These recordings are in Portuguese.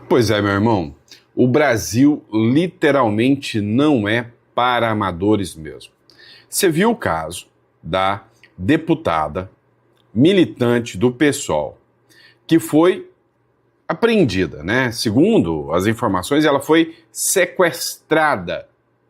Pois é, meu irmão, o Brasil literalmente não é para amadores mesmo. Você viu o caso da deputada militante do PSOL, que foi apreendida, né? Segundo as informações, ela foi sequestrada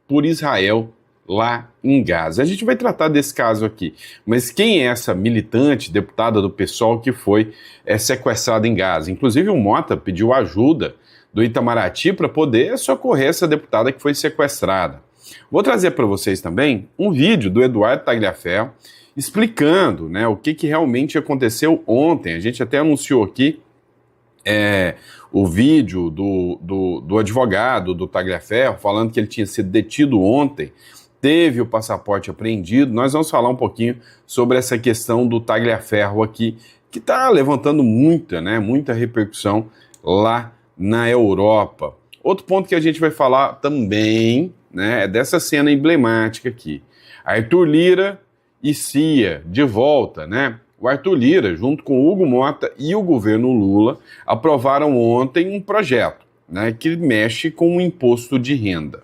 por Israel lá em Gaza. A gente vai tratar desse caso aqui, mas quem é essa militante, deputada do PSOL que foi sequestrada em Gaza? Inclusive o Mota pediu ajuda do Itamaraty para poder socorrer essa deputada que foi sequestrada. Vou trazer para vocês também um vídeo do Eduardo Tagliaferro explicando, né, o que realmente aconteceu ontem. A gente até anunciou aqui o vídeo do advogado do Tagliaferro falando que ele tinha sido detido ontem, teve o passaporte apreendido. Nós vamos falar um pouquinho sobre essa questão do Tagliaferro aqui, que está levantando muita repercussão lá na Europa. Outro ponto que a gente vai falar também, né, é dessa cena emblemática aqui. Arthur Lira e Cia de volta, né? O Arthur Lira, junto com o Hugo Mota e o governo Lula, aprovaram ontem um projeto, né, que mexe com o imposto de renda.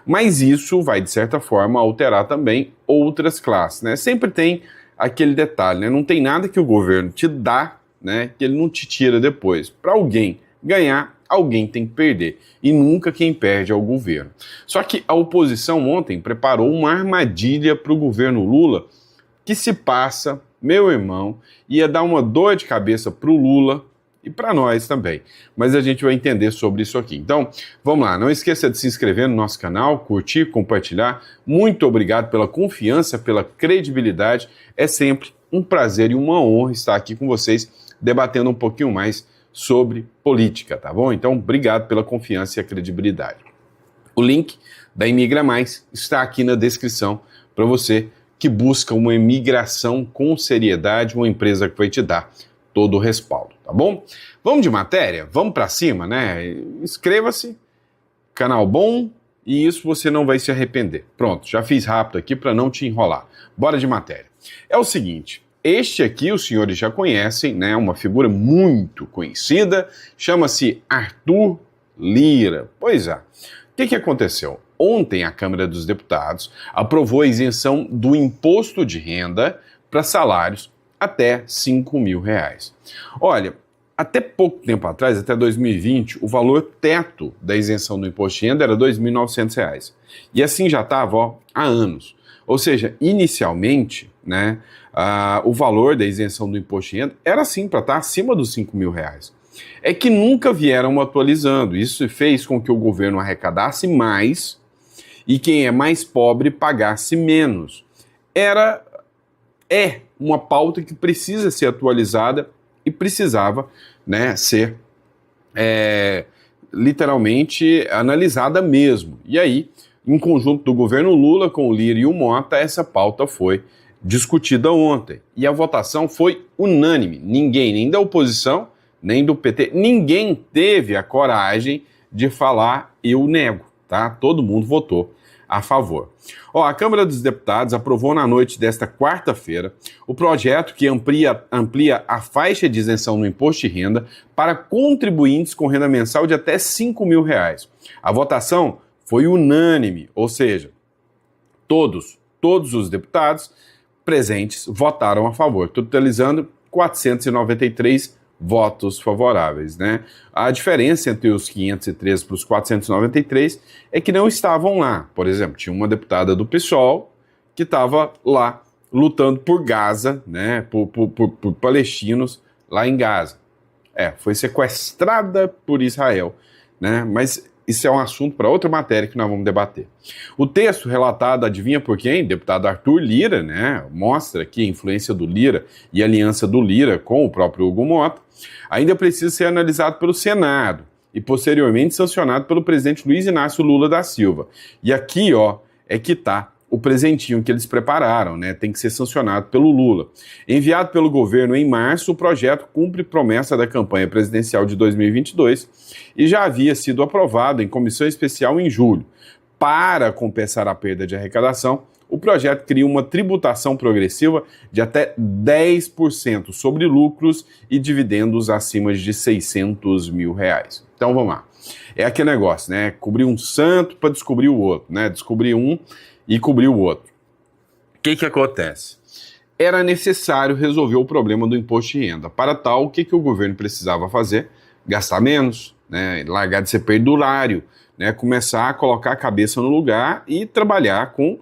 Mas isso vai, de certa forma, alterar também outras classes, né? Sempre tem aquele detalhe, né? Não tem nada que o governo te dá, né, que ele não te tira depois. Para alguém ganhar, alguém tem que perder. E nunca quem perde é o governo. Só que a oposição ontem preparou uma armadilha para o governo Lula que se passa, meu irmão, ia dar uma dor de cabeça para o Lula e para nós também. Mas a gente vai entender sobre isso aqui. Então, vamos lá. Não esqueça de se inscrever no nosso canal, curtir, compartilhar. Muito obrigado pela confiança, pela credibilidade. É sempre um prazer e uma honra estar aqui com vocês, debatendo um pouquinho mais sobre política, tá bom? Então, obrigado pela confiança e a credibilidade. O link da Imigra Mais está aqui na descrição para você que busca uma imigração com seriedade, uma empresa que vai te dar todo o respaldo, tá bom? Vamos de matéria? Vamos para cima, né? Inscreva-se, canal bom, e isso você não vai se arrepender. Pronto, já fiz rápido aqui para não te enrolar. Bora de matéria. É o seguinte, este aqui os senhores já conhecem, né? Uma figura muito conhecida, chama-se Arthur Lira. Pois é, o que aconteceu? Ontem, a Câmara dos Deputados aprovou a isenção do imposto de renda para salários até R$ 5.000. Olha, até pouco tempo atrás, até 2020, o valor teto da isenção do imposto de renda era R$ 2.900. E assim já estava há anos. Ou seja, inicialmente, né, o valor da isenção do imposto de renda era sim para estar acima dos R$ 5.000. É que nunca vieram atualizando. Isso fez com que o governo arrecadasse mais e quem é mais pobre pagasse menos. É uma pauta que precisa ser atualizada e precisava, né, ser literalmente analisada mesmo. E aí, em conjunto do governo Lula com o Lira e o Mota, essa pauta foi discutida ontem. E a votação foi unânime. Ninguém, nem da oposição, nem do PT, ninguém teve a coragem de falar eu nego, tá? Todo mundo votou a favor. A Câmara dos Deputados aprovou na noite desta quarta-feira o projeto que amplia a faixa de isenção no imposto de renda para contribuintes com renda mensal de até R$ 5.000. A votação foi unânime, ou seja, todos os deputados presentes votaram a favor, totalizando 493 votos favoráveis, né? A diferença entre os 513 para os 493 é que não estavam lá. Por exemplo, tinha uma deputada do PSOL que estava lá lutando por Gaza, né? Por palestinos lá em Gaza. Foi sequestrada por Israel, né? Mas isso é um assunto para outra matéria que nós vamos debater. O texto relatado, adivinha por quem? Deputado Arthur Lira, né? Mostra aqui a influência do Lira e a aliança do Lira com o próprio Hugo Mota. Ainda precisa ser analisado pelo Senado e posteriormente sancionado pelo presidente Luiz Inácio Lula da Silva. E aqui, é que está o presentinho que eles prepararam, né? Tem que ser sancionado pelo Lula. Enviado pelo governo em março, o projeto cumpre promessa da campanha presidencial de 2022 e já havia sido aprovado em comissão especial em julho. Para compensar a perda de arrecadação, o projeto cria uma tributação progressiva de até 10% sobre lucros e dividendos acima de R$600 mil. Então vamos lá. É aquele negócio, né? Cobrir um santo para descobrir o outro, né? Descobrir um e cobrir o outro. O que acontece? Era necessário resolver o problema do imposto de renda. Para tal, o que o governo precisava fazer? Gastar menos, né? Largar de ser perdulário, né? Começar a colocar a cabeça no lugar e trabalhar com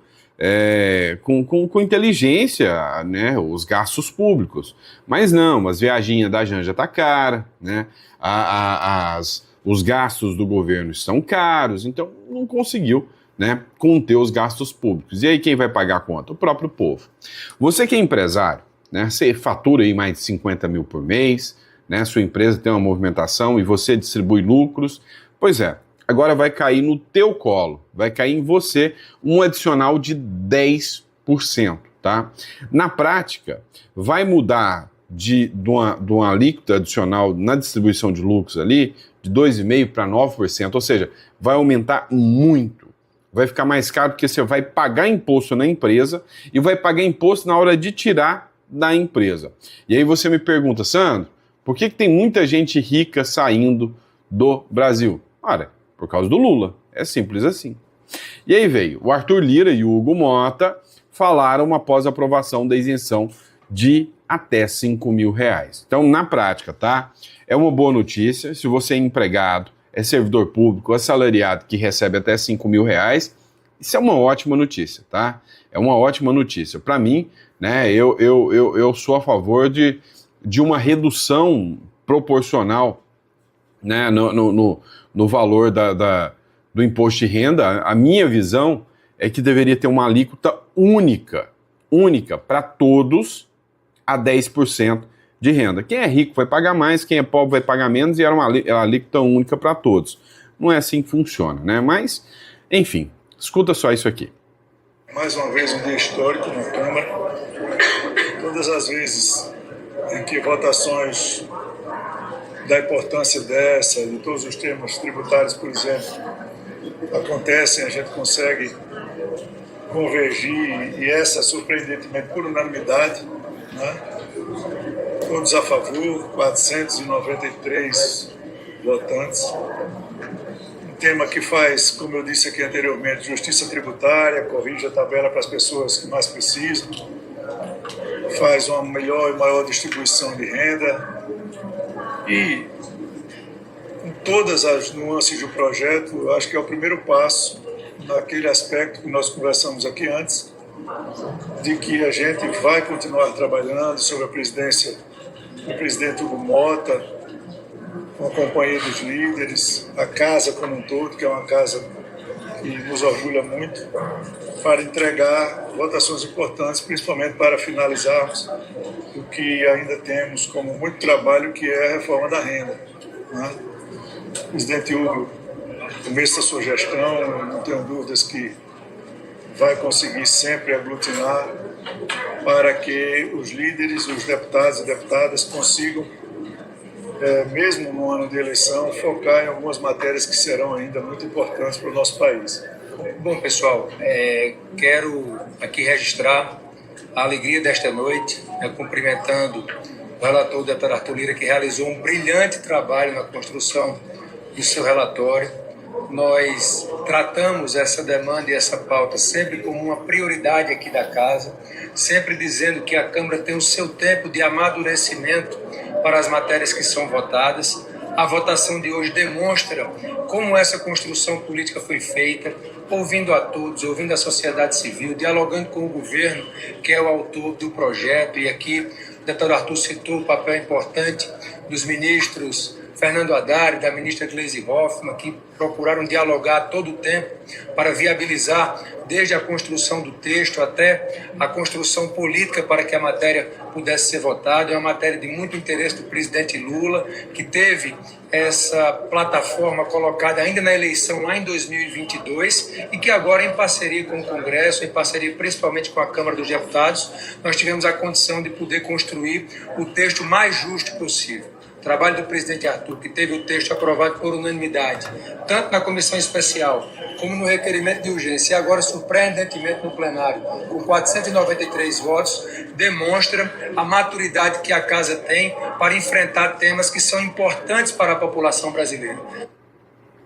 inteligência, né? Os gastos públicos. Mas não, as viaginhas da Janja tá cara, né? Os gastos do governo estão caros, então não conseguiu, né, conter os gastos públicos. E aí quem vai pagar a conta? O próprio povo. Você que é empresário, né, você fatura aí mais de 50 mil por mês, né, sua empresa tem uma movimentação e você distribui lucros, pois é, agora vai cair no teu colo, vai cair em você um adicional de 10%, tá? Na prática, vai mudar de uma alíquota adicional na distribuição de lucros ali, de 2,5% para 9%, ou seja, vai aumentar muito. Vai ficar mais caro porque você vai pagar imposto na empresa e vai pagar imposto na hora de tirar da empresa. E aí você me pergunta, Sandro, por que tem muita gente rica saindo do Brasil? Ora, por causa do Lula. É simples assim. E aí veio o Arthur Lira e o Hugo Mota falaram após a aprovação da isenção de até R$5 mil. Então, na prática, tá? É uma boa notícia. Se você é empregado, é servidor público, assalariado que recebe até R$5 mil, isso é uma ótima notícia, tá? É uma ótima notícia. Para mim, né, eu sou a favor de uma redução proporcional, né, no valor do imposto de renda. A minha visão é que deveria ter uma alíquota única para todos a 10% de renda. Quem é rico vai pagar mais, quem é pobre vai pagar menos, e era uma alíquota única para todos. Não é assim que funciona, né? Mas, enfim, escuta só isso aqui. Mais uma vez um dia histórico na Câmara. Todas as vezes em que votações da importância dessa, de todos os temas tributários, por exemplo, acontecem, a gente consegue convergir, e essa, surpreendentemente, por unanimidade, né? Todos a favor, 493 votantes. Um tema que faz, como eu disse aqui anteriormente, justiça tributária, corrige a tabela para as pessoas que mais precisam, faz uma melhor e maior distribuição de renda e, com todas as nuances do projeto, eu acho que é o primeiro passo naquele aspecto que nós conversamos aqui antes, de que a gente vai continuar trabalhando sobre a presidência do presidente Hugo Mota, com a companhia dos líderes, a casa como um todo, que é uma casa que nos orgulha muito, para entregar votações importantes, principalmente para finalizarmos o que ainda temos como muito trabalho, que é a reforma da renda, né? O presidente Hugo, no começo da sua gestão, não tenho dúvidas que vai conseguir sempre aglutinar para que os líderes, os deputados e deputadas consigam, mesmo no ano de eleição, focar em algumas matérias que serão ainda muito importantes para o nosso país. Bom, pessoal, quero aqui registrar a alegria desta noite, cumprimentando o relator, o deputado Arthur Lira, que realizou um brilhante trabalho na construção do seu relatório. Nós tratamos essa demanda e essa pauta sempre como uma prioridade aqui da casa, sempre dizendo que a Câmara tem o seu tempo de amadurecimento para as matérias que são votadas. A votação de hoje demonstra como essa construção política foi feita, ouvindo a todos, ouvindo a sociedade civil, dialogando com o governo, que é o autor do projeto. E aqui o deputado Arthur citou o papel importante dos ministros Fernando Haddad e da ministra Gleisi Hoffmann, que procuraram dialogar todo o tempo para viabilizar desde a construção do texto até a construção política para que a matéria pudesse ser votada. É uma matéria de muito interesse do presidente Lula, que teve essa plataforma colocada ainda na eleição lá em 2022 e que agora, em parceria com o Congresso, em parceria principalmente com a Câmara dos Deputados, nós tivemos a condição de poder construir o texto mais justo possível. O trabalho do presidente Arthur, que teve o texto aprovado por unanimidade, tanto na comissão especial como no requerimento de urgência, e agora surpreendentemente no plenário, com 493 votos, demonstra a maturidade que a Casa tem para enfrentar temas que são importantes para a população brasileira.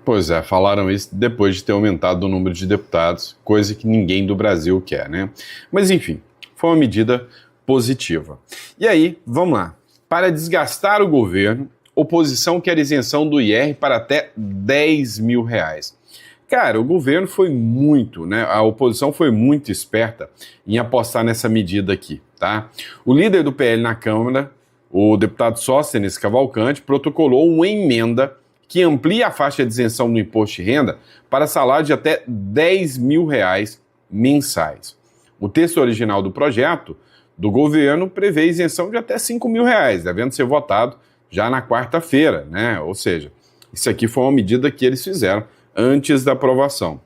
Pois é, falaram isso depois de ter aumentado o número de deputados, coisa que ninguém do Brasil quer, né? Mas enfim, foi uma medida positiva. E aí, vamos lá. Para desgastar o governo, oposição quer isenção do IR para até R$10 mil. Cara, o governo foi muito, né? A oposição foi muito esperta em apostar nessa medida aqui, tá? O líder do PL na Câmara, o deputado Sóstenes Cavalcante, protocolou uma emenda que amplia a faixa de isenção do imposto de renda para salário de até R$10 mil mensais. O texto original do projeto do governo prevê isenção de até R$5 mil, devendo ser votado já na quarta-feira, né? Ou seja, isso aqui foi uma medida que eles fizeram antes da aprovação.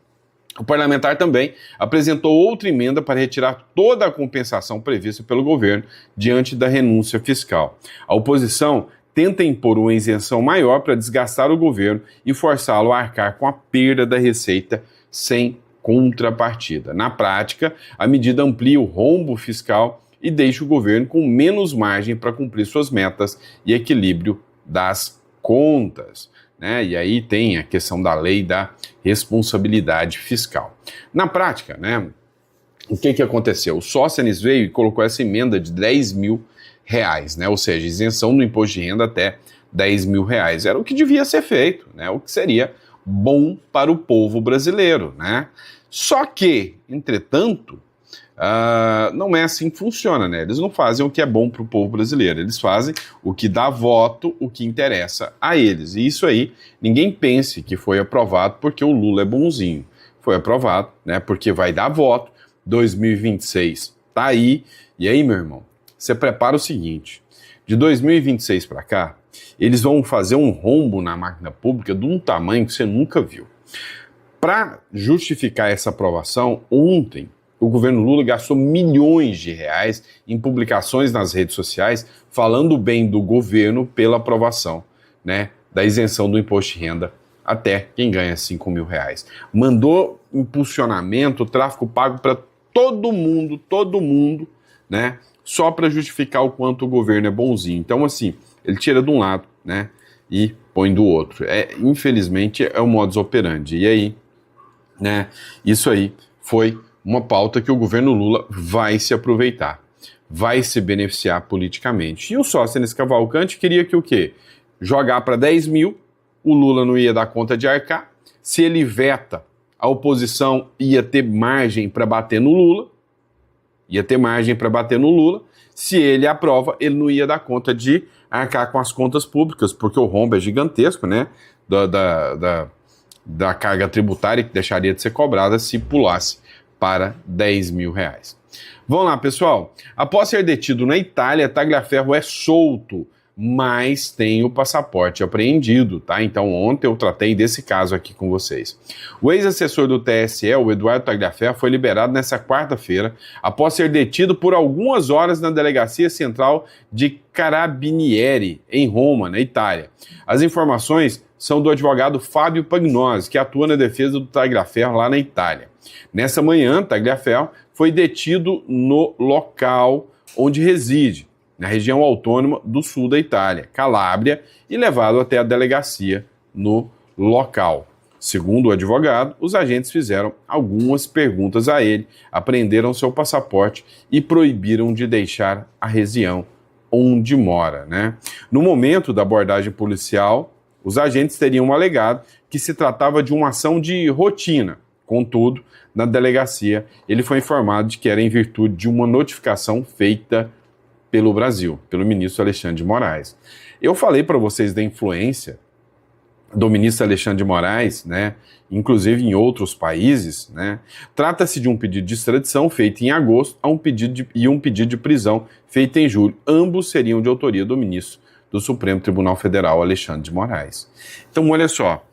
O parlamentar também apresentou outra emenda para retirar toda a compensação prevista pelo governo diante da renúncia fiscal. A oposição tenta impor uma isenção maior para desgastar o governo e forçá-lo a arcar com a perda da receita sem contrapartida. Na prática, a medida amplia o rombo fiscal e deixa o governo com menos margem para cumprir suas metas e equilíbrio das contas, né? E aí tem a questão da lei da responsabilidade fiscal. Na prática, né, o que aconteceu? O Sóstenes veio e colocou essa emenda de R$10 mil, né? Ou seja, isenção do imposto de renda até R$10 mil. Era o que devia ser feito, né? O que seria bom para o povo brasileiro, né? Só que, entretanto, não é assim que funciona, né? Eles não fazem o que é bom para o povo brasileiro, eles fazem o que dá voto, o que interessa a eles. E isso aí, ninguém pense que foi aprovado porque o Lula é bonzinho. Foi aprovado, né? Porque vai dar voto, 2026 tá aí. E aí, meu irmão, você prepara o seguinte, de 2026 para cá, eles vão fazer um rombo na máquina pública de um tamanho que você nunca viu. Para justificar essa aprovação, ontem, o governo Lula gastou milhões de reais em publicações nas redes sociais falando bem do governo pela aprovação, né, da isenção do imposto de renda até quem ganha R$5 mil. Mandou impulsionamento, tráfico pago para todo mundo, né, só para justificar o quanto o governo é bonzinho. Então, assim, ele tira de um lado, né, e põe do outro. Infelizmente, é o modus operandi. E aí, né, isso aí foi uma pauta que o governo Lula vai se aproveitar, vai se beneficiar politicamente. E o Sóstenes Cavalcante queria que o quê? Jogar para 10 mil, o Lula não ia dar conta de arcar, se ele veta, a oposição ia ter margem para bater no Lula, se ele aprova, ele não ia dar conta de arcar com as contas públicas, porque o rombo é gigantesco, né, da carga tributária que deixaria de ser cobrada se pulasse para R$10 mil. Vamos lá, pessoal. Após ser detido na Itália, Tagliaferro é solto, mas tem o passaporte apreendido, tá? Então ontem eu tratei desse caso aqui com vocês. O ex-assessor do TSE, o Eduardo Tagliaferro, foi liberado nessa quarta-feira, após ser detido por algumas horas na Delegacia Central de Carabinieri, em Roma, na Itália. As informações são do advogado Fábio Pagnosi, que atua na defesa do Tagliaferro lá na Itália. Nessa manhã, Tagliaferro foi detido no local onde reside, na região autônoma do sul da Itália, Calábria, e levado até a delegacia no local. Segundo o advogado, os agentes fizeram algumas perguntas a ele, apreenderam seu passaporte e proibiram de deixar a região onde mora, né? No momento da abordagem policial, os agentes teriam alegado que se tratava de uma ação de rotina. Contudo, na delegacia, ele foi informado de que era em virtude de uma notificação feita pelo Brasil, pelo ministro Alexandre de Moraes. Eu falei para vocês da influência do ministro Alexandre de Moraes, né, inclusive em outros países, né. Trata-se de um pedido de extradição feito em agosto um pedido de prisão feito em julho. Ambos seriam de autoria do ministro do Supremo Tribunal Federal, Alexandre de Moraes. Então, olha só,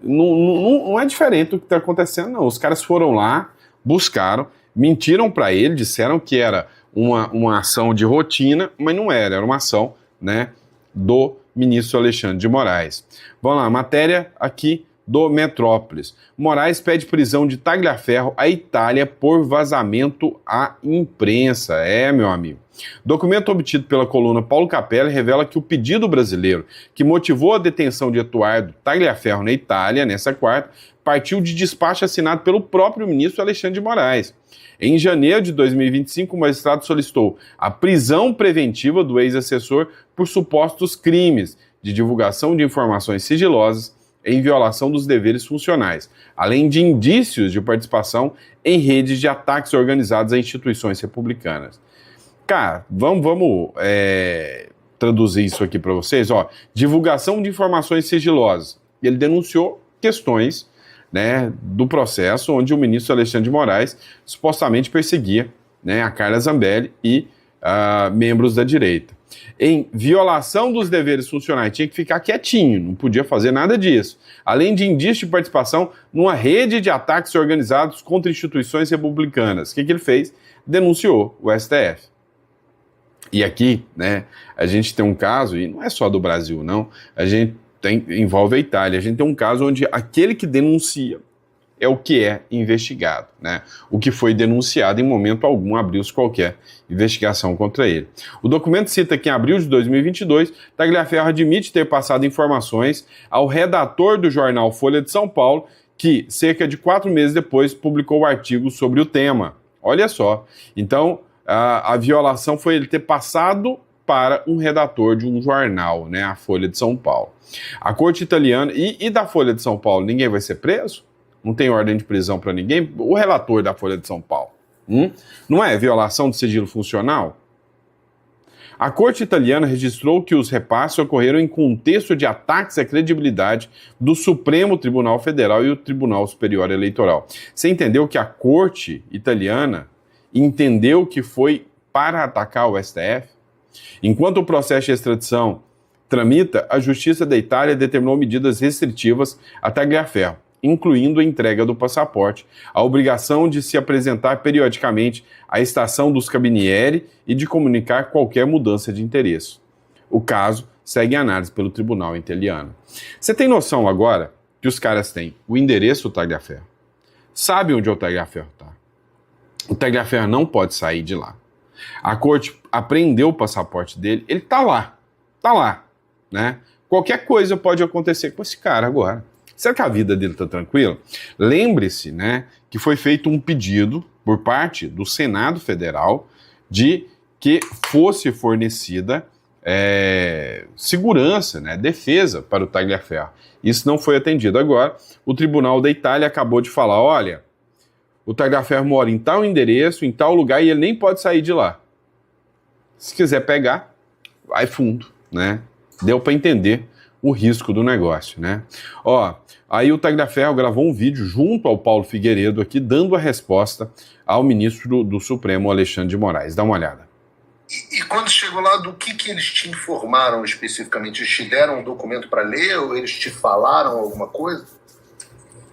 não é diferente do que está acontecendo, não. Os caras foram lá, buscaram, mentiram para ele, disseram que era uma ação de rotina, mas não era uma ação, né, do ministro Alexandre de Moraes. Vamos lá, matéria aqui do Metrópolis. Moraes pede prisão de Tagliaferro à Itália por vazamento à imprensa. Meu amigo. Documento obtido pela coluna Paulo Capelli revela que o pedido brasileiro que motivou a detenção de Eduardo Tagliaferro na Itália, nessa quarta, partiu de despacho assinado pelo próprio ministro Alexandre de Moraes. Em janeiro de 2025, o magistrado solicitou a prisão preventiva do ex-assessor por supostos crimes de divulgação de informações sigilosas em violação dos deveres funcionais, além de indícios de participação em redes de ataques organizados a instituições republicanas. Cara, vamos traduzir isso aqui para vocês. Divulgação de informações sigilosas. Ele denunciou questões, né, do processo onde o ministro Alexandre de Moraes supostamente perseguia, né, a Carla Zambelli e membros da direita. Em violação dos deveres funcionais, tinha que ficar quietinho, não podia fazer nada disso. Além de indício de participação numa rede de ataques organizados contra instituições republicanas. O que ele fez? Denunciou o STF. E aqui, né, a gente tem um caso, e não é só do Brasil, não, envolve a Itália. A gente tem um caso onde aquele que denuncia é o que é investigado, né? O que foi denunciado, em momento algum, abriu-se qualquer investigação contra ele. O documento cita que em abril de 2022, Tagliaferro admite ter passado informações ao redator do jornal Folha de São Paulo, que, cerca de 4 meses depois, publicou o artigo sobre o tema. Olha só. Então, a violação foi ele ter passado para um redator de um jornal, né, a Folha de São Paulo. A corte italiana, e da Folha de São Paulo, ninguém vai ser preso? Não tem ordem de prisão para ninguém? O relator da Folha de São Paulo. Não é violação de sigilo funcional? A corte italiana registrou que os repasses ocorreram em contexto de ataques à credibilidade do Supremo Tribunal Federal e o Tribunal Superior Eleitoral. Você entendeu que a corte italiana entendeu que foi para atacar o STF? Enquanto o processo de extradição tramita, a Justiça da Itália determinou medidas restritivas a Tagliaferro, incluindo a entrega do passaporte, a obrigação de se apresentar periodicamente à estação dos Carabinieri e de comunicar qualquer mudança de interesse. O caso segue em análise pelo tribunal italiano. Você tem noção agora que os caras têm o endereço do Tagliaferro, sabem onde o Tagliaferro está. O Tagliaferro não pode sair de lá. A corte apreendeu o passaporte dele, ele tá lá, né? Qualquer coisa pode acontecer com esse cara agora. Será que a vida dele está tranquila? Lembre-se, né, que foi feito um pedido por parte do Senado Federal de que fosse fornecida segurança, né, defesa para o Tagliaferro. Isso não foi atendido. Agora, o Tribunal da Itália acabou de falar, olha, o Tagliaferro mora em tal endereço, em tal lugar, e ele nem pode sair de lá. Se quiser pegar, vai fundo, né? Deu para entender o risco do negócio, né? Aí o Tagliaferro gravou um vídeo junto ao Paulo Figueiredo aqui, dando a resposta ao ministro do Supremo, Alexandre de Moraes. Dá uma olhada. E quando chegou lá, do que eles te informaram especificamente? Eles te deram um documento para ler ou eles te falaram alguma coisa?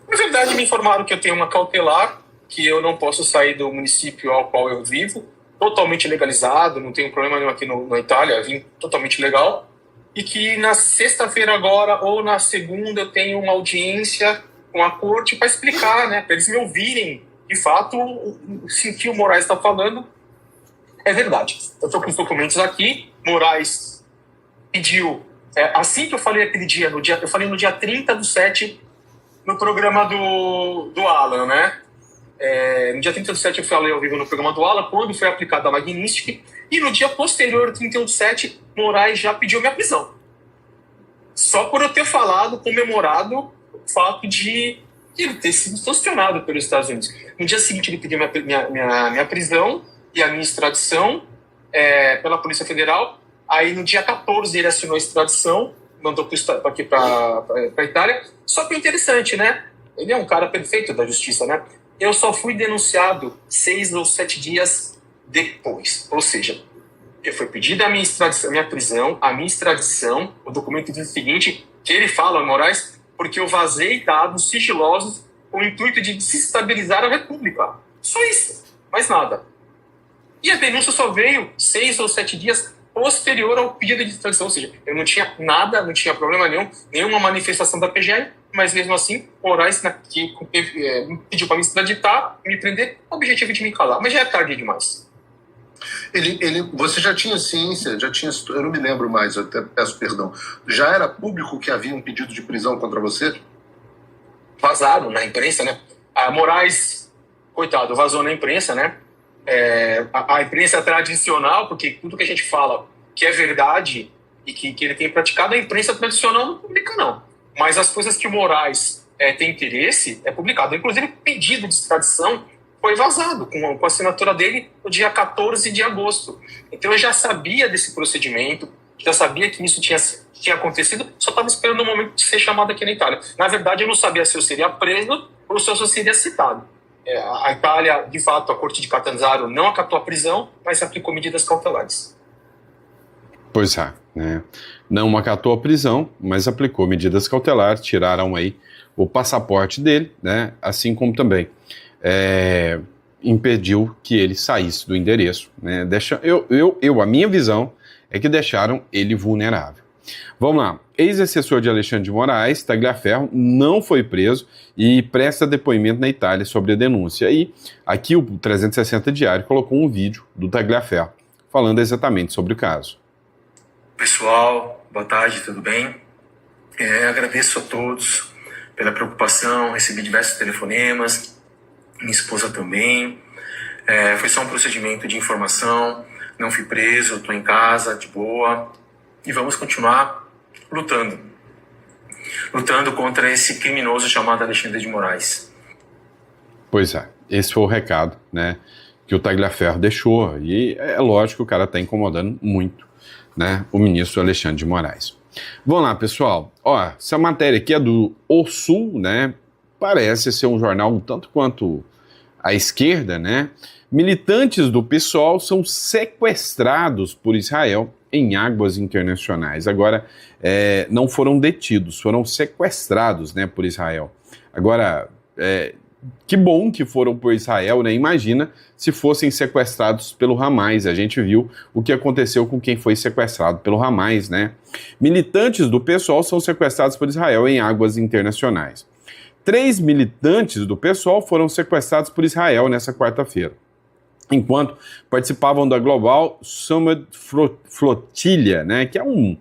Na verdade, me informaram que eu tenho uma cautelar, que eu não posso sair do município ao qual eu vivo, totalmente legalizado, não tenho problema nenhum aqui na Itália, vim totalmente legal, e que na sexta-feira agora ou na segunda eu tenho uma audiência com a corte para explicar, né, para eles me ouvirem, de fato, se o que o Moraes está falando é verdade. Eu estou com os documentos aqui, Moraes pediu, assim que eu falei aquele dia, eu falei no dia 30/7, no programa do Alan, né? No dia 30/7 eu falei ao vivo no programa do Alan, quando foi aplicada a Magnitsky, e no dia posterior, 31/7, Moraes já pediu minha prisão. Só por eu ter falado, comemorado o fato de ele ter sido sancionado pelos Estados Unidos. No dia seguinte ele pediu minha prisão e a minha extradição pela Polícia Federal. Aí no dia 14 ele assinou a extradição, mandou aqui para a Itália. Só que é interessante, né? Ele é um cara perfeito da justiça, né? Eu só fui denunciado 6 ou 7 dias depois. Ou seja, foi pedida a minha prisão, a minha extradição. O documento diz o seguinte, que ele fala, Moraes, porque eu vazei dados sigilosos com o intuito de desestabilizar a República. Só isso, mais nada. E a denúncia só veio 6 ou 7 dias posterior ao pedido de extradição. Ou seja, eu não tinha nada, não tinha problema nenhum, nenhuma manifestação da PGR, mas mesmo assim, Moraes pediu para me extraditar, me prender, com o objetivo de me calar. Mas já é tarde demais. Você já tinha ciência, eu não me lembro mais, eu até peço perdão, já era público que havia um pedido de prisão contra você? Vazaram na imprensa, né? A Moraes, coitado, vazou na imprensa, né? A imprensa tradicional, porque tudo que a gente fala que é verdade e que ele tem praticado, a imprensa tradicional não publica, não. Mas as coisas que o Moraes tem interesse é publicado. Inclusive, o pedido de extradição foi vazado com a assinatura dele no dia 14 de agosto. Então eu já sabia desse procedimento, já sabia que isso tinha acontecido, só estava esperando o momento de ser chamado aqui na Itália. Na verdade, eu não sabia se eu seria preso ou se eu só seria citado. A Itália, de fato, a Corte de Catanzaro não acatou a prisão, mas aplicou medidas cautelares. Pois é, né? Não acatou a prisão, mas aplicou medidas cautelares, tiraram aí o passaporte dele, né? Assim como também impediu que ele saísse do endereço, né? A minha visão é que deixaram ele vulnerável. Vamos lá. Ex-assessor de Alexandre de Moraes, Tagliaferro, não foi preso e presta depoimento na Itália sobre a denúncia. E aqui o 360 Diário colocou um vídeo do Tagliaferro falando exatamente sobre o caso. Pessoal, boa tarde, tudo bem? Agradeço a todos pela preocupação, recebi diversos telefonemas, minha esposa também. Foi só um procedimento de informação, não fui preso, estou em casa, de boa. E vamos continuar lutando contra esse criminoso chamado Alexandre de Moraes. Pois é, esse foi o recado, né, que o Tagliaferro deixou. E é lógico que o cara está incomodando muito, né, o ministro Alexandre de Moraes. Vamos lá, pessoal. Ó, essa matéria aqui é do O Sul, né? Parece ser um jornal um tanto quanto à esquerda, né? Militantes do PSOL são sequestrados por Israel em águas internacionais. Agora, não foram detidos, foram sequestrados, né, por Israel. Agora, que bom que foram por Israel, né? Imagina se fossem sequestrados pelo Hamas. A gente viu o que aconteceu com quem foi sequestrado pelo Hamas, né? Militantes do PSOL são sequestrados por Israel em águas internacionais. 3 militantes do PSOL foram sequestrados por Israel nessa quarta-feira, enquanto participavam da Global Summit Flotilha, né? Que é um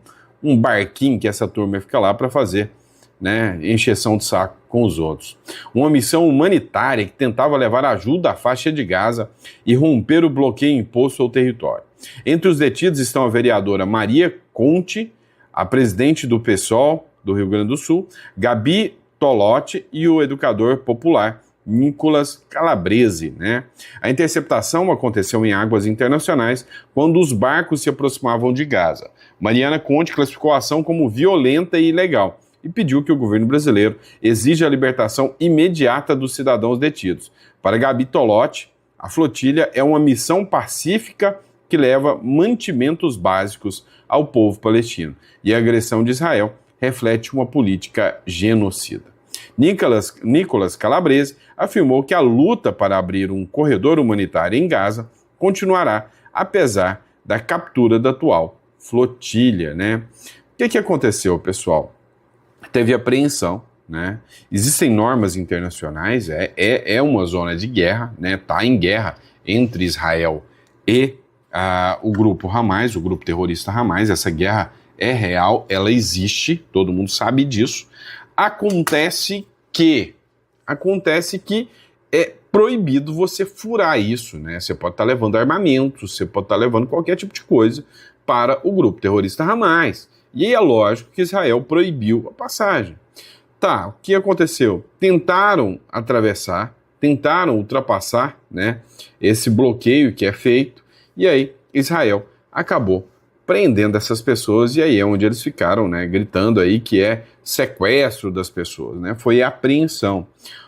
barquinho que essa turma fica lá para fazer, né, encheção de saco com os outros. Uma missão humanitária que tentava levar ajuda à faixa de Gaza e romper o bloqueio imposto ao território. Entre os detidos estão a vereadora Maria Conte, a presidente do PSOL do Rio Grande do Sul, Gabi Tolotti e o educador popular Nicolas Calabrese, né? A interceptação aconteceu em águas internacionais quando os barcos se aproximavam de Gaza. Mariana Conte classificou a ação como violenta e ilegal e pediu que o governo brasileiro exija a libertação imediata dos cidadãos detidos. Para Gabi Tolotti, a flotilha é uma missão pacífica que leva mantimentos básicos ao povo palestino, e a agressão de Israel reflete uma política genocida. Nicolas Calabrese afirmou que a luta para abrir um corredor humanitário em Gaza continuará, apesar da captura da atual flotilha, né? O que aconteceu, pessoal? Teve apreensão, né? Existem normas internacionais, é uma zona de guerra, né? Tá em guerra entre Israel e o grupo Hamas, o grupo terrorista Hamas. Essa guerra é real, ela existe, todo mundo sabe disso. Acontece que é proibido você furar isso, né? Você pode estar levando armamento, você pode estar levando qualquer tipo de coisa para o grupo terrorista Hamas. E aí é lógico que Israel proibiu a passagem. Tá, o que aconteceu? Tentaram ultrapassar, né, esse bloqueio que é feito, e aí Israel acabou prendendo essas pessoas, e aí é onde eles ficaram, né, gritando aí que é sequestro das pessoas, né, foi apreensão.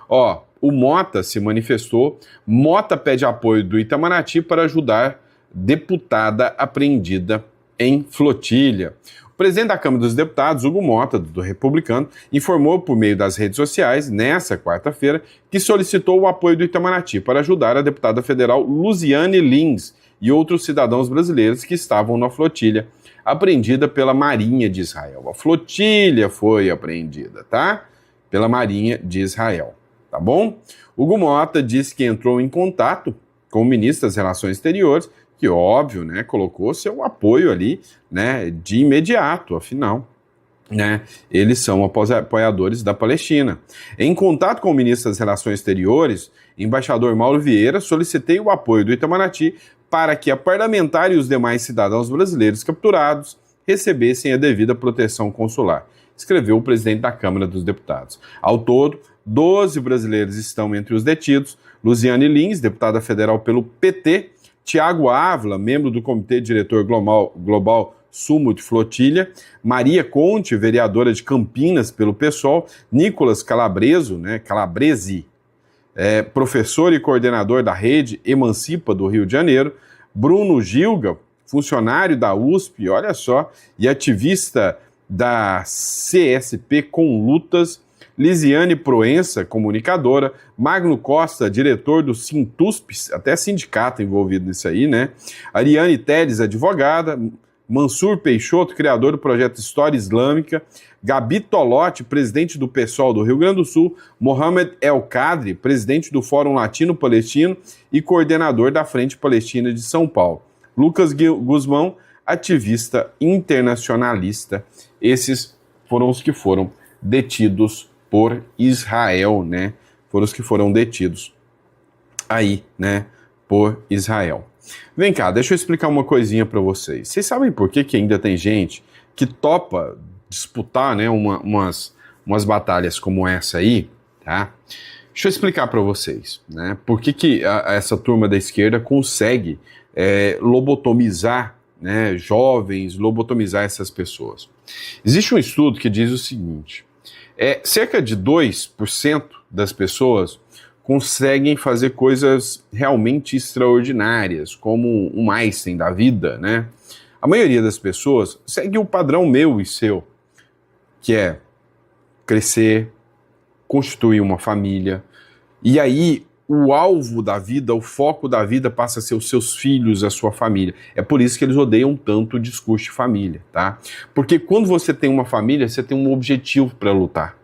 Ó, o Mota se manifestou, Mota pede apoio do Itamaraty para ajudar deputada apreendida em flotilha. O presidente da Câmara dos Deputados, Hugo Mota, do Republicano, informou por meio das redes sociais, nesta quarta-feira, que solicitou o apoio do Itamaraty para ajudar a deputada federal Luziane Lins e outros cidadãos brasileiros que estavam na flotilha apreendida pela Marinha de Israel. A flotilha foi apreendida, tá? pela Marinha de Israel, tá bom? Hugo Mota disse que entrou em contato com o ministro das Relações Exteriores, que óbvio, né, colocou seu apoio ali, né, de imediato, afinal, né, eles são apoiadores da Palestina. Em contato com o ministro das Relações Exteriores, embaixador Mauro Vieira, solicitei o apoio do Itamaraty para que a parlamentar e os demais cidadãos brasileiros capturados recebessem a devida proteção consular, escreveu o presidente da Câmara dos Deputados. Ao todo, 12 brasileiros estão entre os detidos: Luziane Lins, deputada federal pelo PT, Tiago Ávila, membro do Comitê Diretor Global Sumut Flotilha, Maria Conte, vereadora de Campinas pelo PSOL, Nicolas Calabresi, professor e coordenador da rede Emancipa do Rio de Janeiro, Bruno Gilga, funcionário da USP, olha só, e ativista da CSP com Lutas, Lisiane Proença, comunicadora, Magno Costa, diretor do Sintusp, até sindicato envolvido nisso aí, né? Ariane Teles, advogada, Mansur Peixoto, criador do projeto História Islâmica, Gabi Tolotti, presidente do PSOL do Rio Grande do Sul, Mohamed El Kadri, presidente do Fórum Latino-Palestino e coordenador da Frente Palestina de São Paulo, Lucas Guzmão, ativista internacionalista. Esses foram os que foram detidos por Israel, né? Foram os que foram detidos aí, né? Por Israel. Vem cá, deixa eu explicar uma coisinha para vocês. Vocês sabem por que ainda tem gente que topa disputar, né, umas batalhas como essa aí, tá? Deixa eu explicar para vocês, né? Por que essa turma da esquerda consegue lobotomizar, né, jovens, lobotomizar essas pessoas. Existe um estudo que diz o seguinte: cerca de 2% das pessoas conseguem fazer coisas realmente extraordinárias, como um Einstein da vida, né? A maioria das pessoas segue o padrão meu e seu, que é crescer, constituir uma família, e aí o alvo da vida, o foco da vida passa a ser os seus filhos, a sua família. É por isso que eles odeiam tanto o discurso de família, tá? Porque quando você tem uma família, você tem um objetivo para lutar.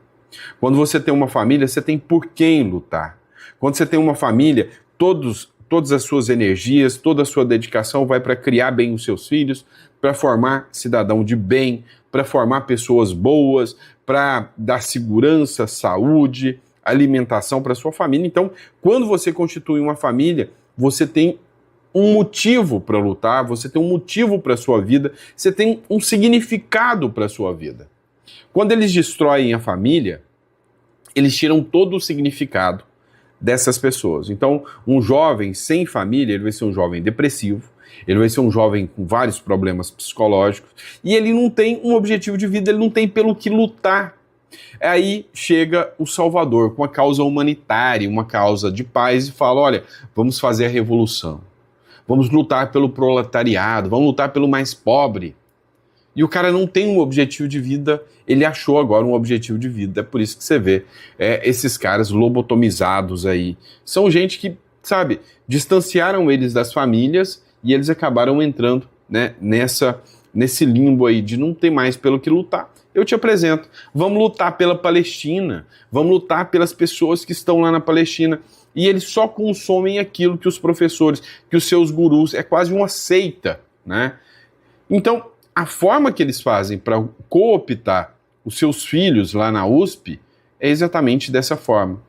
Quando você tem uma família, você tem por quem lutar. Quando você tem uma família, todas as suas energias, toda a sua dedicação vai para criar bem os seus filhos, para formar cidadão de bem, para formar pessoas boas, para dar segurança, saúde, alimentação para sua família. Então, quando você constitui uma família, você tem um motivo para lutar, você tem um motivo para a sua vida, você tem um significado para a sua vida. Quando eles destroem a família, eles tiram todo o significado dessas pessoas. Então, um jovem sem família, ele vai ser um jovem depressivo, ele vai ser um jovem com vários problemas psicológicos, e ele não tem um objetivo de vida, ele não tem pelo que lutar. Aí chega o Salvador com uma causa humanitária, uma causa de paz, e fala: olha, vamos fazer a revolução, vamos lutar pelo proletariado, vamos lutar pelo mais pobre. E o cara não tem um objetivo de vida, ele achou agora um objetivo de vida. É por isso que você vê esses caras lobotomizados aí. São gente que, sabe, distanciaram eles das famílias e eles acabaram entrando, né, nesse limbo aí de não ter mais pelo que lutar. Eu te apresento. Vamos lutar pela Palestina, vamos lutar pelas pessoas que estão lá na Palestina. E eles só consomem aquilo que os professores, que os seus gurus, é quase uma seita, né? Então, a forma que eles fazem para cooptar os seus filhos lá na USP é exatamente dessa forma.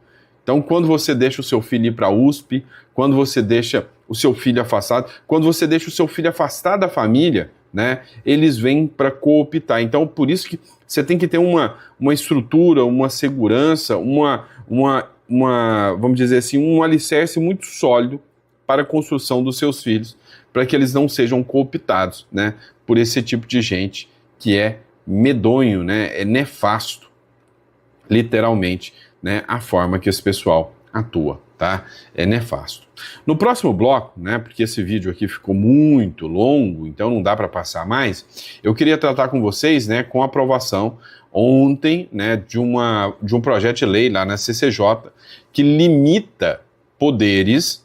Então, quando você deixa o seu filho ir para a USP, quando você deixa o seu filho afastado, quando você deixa o seu filho afastado da família, né, eles vêm para cooptar. Então, por isso que você tem que ter uma estrutura, uma segurança, vamos dizer assim, um alicerce muito sólido para a construção dos seus filhos, para que eles não sejam cooptados, né, por esse tipo de gente que é medonho, né, é nefasto, literalmente, né, a forma que esse pessoal atua, tá? É nefasto. No próximo bloco, né, porque esse vídeo aqui ficou muito longo, então não dá para passar mais, eu queria tratar com vocês, né, com a aprovação ontem, né, de um projeto de lei lá na CCJ que limita poderes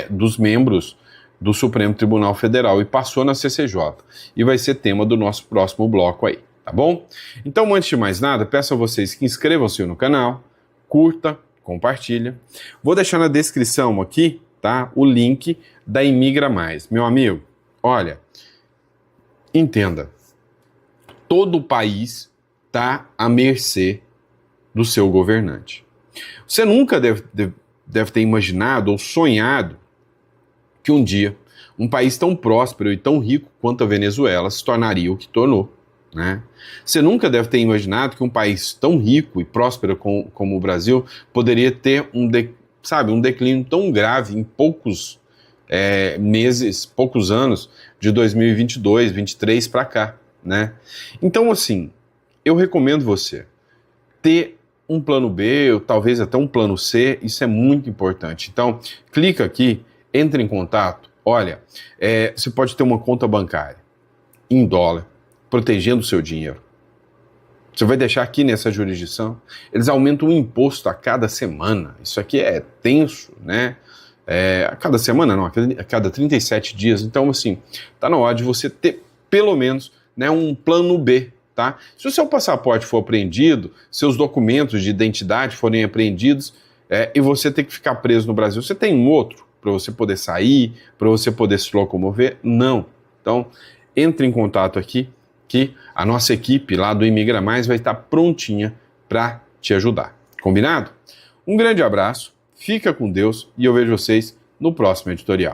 dos membros do Supremo Tribunal Federal e passou na CCJ. E vai ser tema do nosso próximo bloco aí. tá bom? Então, antes de mais nada, peço a vocês que inscrevam-se no canal, curta, compartilha. Vou deixar na descrição aqui, tá, o link da Imigra Mais. Meu amigo, olha, entenda, todo o país está à mercê do seu governante. Você nunca deve ter imaginado ou sonhado que um dia um país tão próspero e tão rico quanto a Venezuela se tornaria o que tornou, né? Você nunca deve ter imaginado que um país tão rico e próspero como o Brasil poderia ter um declínio tão grave em poucos meses, poucos anos, de 2022, 2023 para cá, né? Então, assim, eu recomendo você ter um plano B, ou talvez até um plano C, isso é muito importante. Então, clica aqui, entre em contato. Olha, você pode ter uma conta bancária em dólar, protegendo o seu dinheiro. Você vai deixar aqui nessa jurisdição, eles aumentam o imposto a cada semana. Isso aqui é tenso, né? A cada semana não, a cada 37 dias. Então, assim, tá na hora de você ter, pelo menos, né, um plano B, tá? Se o seu passaporte for apreendido, seus documentos de identidade forem apreendidos, e você ter que ficar preso no Brasil, você tem um outro para você poder sair, para você poder se locomover? Não. Então, entre em contato aqui, que a nossa equipe lá do Imigra Mais vai estar prontinha para te ajudar. Combinado? Um grande abraço, fica com Deus e eu vejo vocês no próximo editorial.